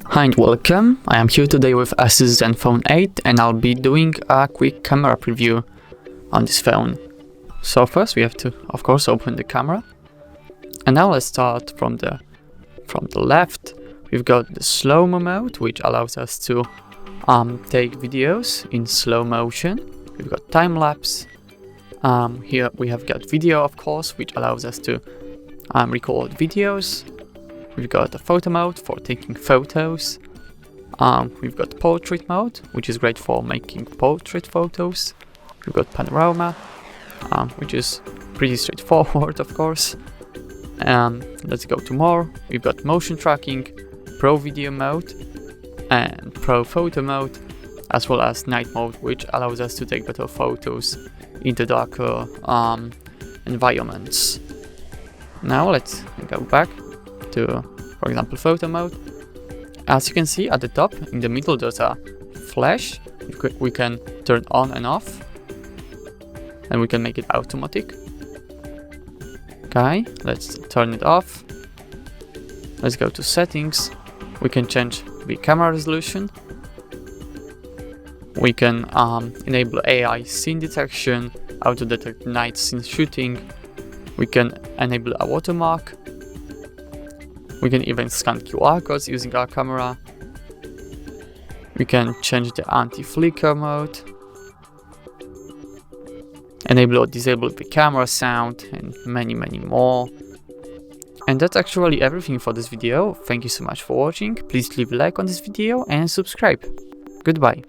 Hi and welcome. I am here today with ASUS Zenfone 8 and I'll be doing a quick camera preview on this phone. So first we have to, of course, open the camera. And now let's start from the left. We've got the slow-mo mode, which allows us to take videos in slow motion. We've got time-lapse. Here we have got video, of course, which allows us to record videos. We've got a photo mode for taking photos. We've got portrait mode, which is great for making portrait photos. We've got panorama, which is pretty straightforward, of course. Let's go to more. We've got motion tracking, pro video mode, and pro photo mode, as well as night mode, which allows us to take better photos in the darker environments. Now let's go back to, for example, photo mode. As you can see at the top, in the middle, there's a flash. We can turn on and off, and we can make it automatic. Okay, let's turn it off. Let's go to settings. We can change the camera resolution. We can enable AI scene detection, auto detect night scene shooting. We can enable a watermark. We can even scan QR codes using our camera. We can change the anti-flicker mode. Enable or disable the camera sound, and many more. And that's actually everything for this video. Thank you so much for watching. Please leave a like on this video and subscribe. Goodbye.